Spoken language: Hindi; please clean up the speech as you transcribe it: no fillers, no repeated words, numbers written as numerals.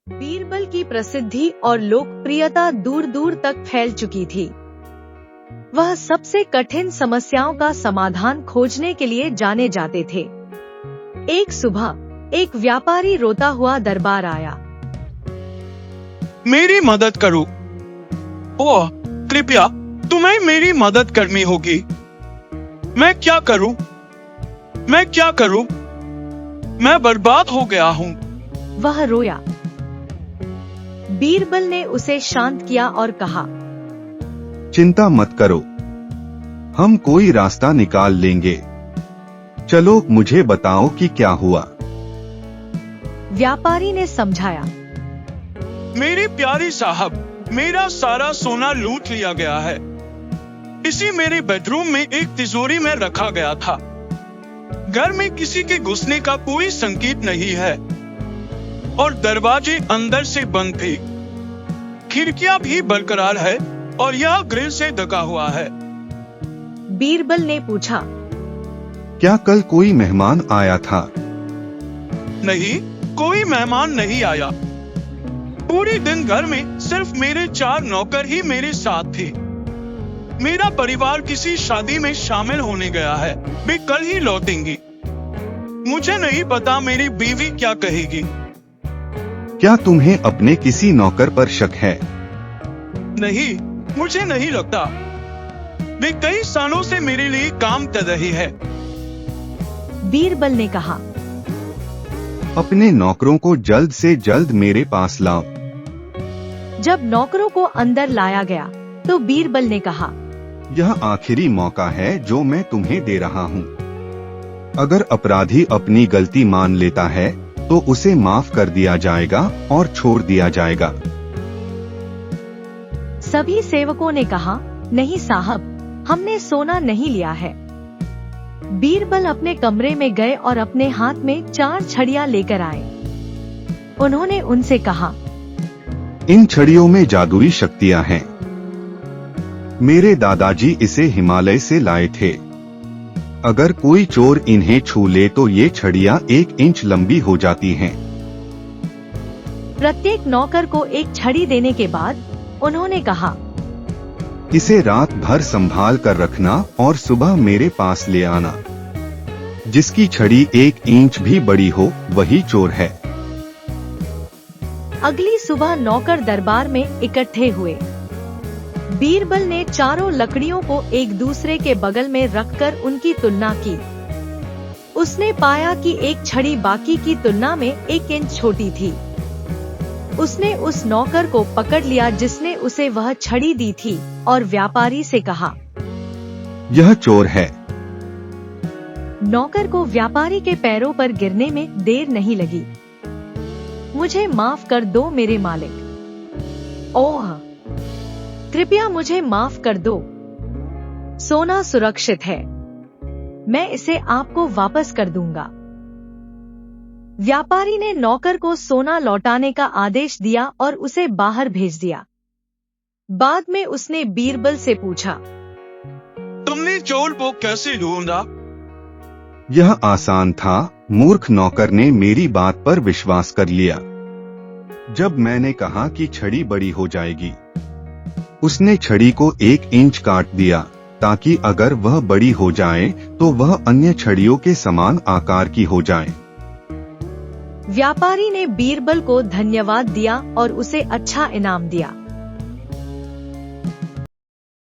बीरबल की प्रसिद्धि और लोकप्रियता दूर दूर तक फैल चुकी थी। वह सबसे कठिन समस्याओं का समाधान खोजने के लिए जाने जाते थे। एक सुबह एक व्यापारी रोता हुआ दरबार आया। मेरी मदद करो। ओह, कृपया तुम्हें मेरी मदद करनी होगी। मैं क्या करूं? मैं बर्बाद हो गया हूं। वह रोया। बीरबल ने उसे शांत किया और कहा, चिंता मत करो, हम कोई रास्ता निकाल लेंगे। चलो मुझे बताओ कि क्या हुआ। व्यापारी ने समझाया। मेरे प्यारे साहब, मेरा सारा सोना लूट लिया गया है। इसी मेरे बेडरूम में एक तिजोरी में रखा गया था। घर में किसी के घुसने का कोई संकेत नहीं है और दरवाजे अंदर से बंद थे। खिड़कियां भी बरकरार है और यह ग्रिल से ढका हुआ है। बीरबल ने पूछा, क्या कल कोई मेहमान आया था? नहीं, कोई मेहमान नहीं आया। पूरे दिन घर में सिर्फ मेरे 4 नौकर ही मेरे साथ थे। मेरा परिवार किसी शादी में शामिल होने गया है। वे कल ही लौटेंगी। मुझे नहीं पता मेरी बीवी क्या कहेगी। क्या तुम्हें अपने किसी नौकर पर शक है? नहीं, मुझे नहीं लगता। वे कई सालों से मेरे लिए काम कर रही है। बीरबल ने कहा, अपने नौकरों को जल्द से जल्द मेरे पास लाओ। जब नौकरों को अंदर लाया गया तो बीरबल ने कहा, यह आखिरी मौका है जो मैं तुम्हें दे रहा हूँ। अगर अपराधी अपनी गलती मान लेता है तो उसे माफ कर दिया जाएगा और छोड़ दिया जाएगा। सभी सेवकों ने कहा, नहीं साहब, हमने सोना नहीं लिया है। बीरबल अपने कमरे में गए और अपने हाथ में 4 छड़ियां लेकर आए। उन्होंने उनसे कहा, इन छड़ियों में जादुई शक्तियां हैं। मेरे दादाजी इसे हिमालय से लाए थे। अगर कोई चोर इन्हें छू ले तो ये छड़ियां 1 इंच लंबी हो जाती हैं। प्रत्येक नौकर को एक छड़ी देने के बाद उन्होंने कहा, इसे रात भर संभाल कर रखना और सुबह मेरे पास ले आना। जिसकी छड़ी 1 इंच भी बड़ी हो वही चोर है। अगली सुबह नौकर दरबार में इकट्ठे हुए। बीरबल ने चारों लकड़ियों को एक दूसरे के बगल में रखकर उनकी तुलना की। उसने पाया कि एक छड़ी बाकी की तुलना में 1 इंच छोटी थी। उसने उस नौकर को पकड़ लिया जिसने उसे वह छड़ी दी थी और व्यापारी से कहा, यह चोर है। नौकर को व्यापारी के पैरों पर गिरने में देर नहीं लगी। मुझे माफ कर दो मेरे मालिक। ओह, कृपया मुझे माफ कर दो। सोना सुरक्षित है। मैं इसे आपको वापस कर दूंगा। व्यापारी ने नौकर को सोना लौटाने का आदेश दिया और उसे बाहर भेज दिया। बाद में उसने बीरबल से पूछा, तुमने चोर को कैसे ढूंढा? यह आसान था। मूर्ख नौकर ने मेरी बात पर विश्वास कर लिया। जब मैंने कहा कि छड़ी बड़ी हो जाएगी, उसने छड़ी को 1 इंच काट दिया ताकि अगर वह बड़ी हो जाए तो वह अन्य छड़ियों के समान आकार की हो जाए। व्यापारी ने बीरबल को धन्यवाद दिया और उसे अच्छा इनाम दिया।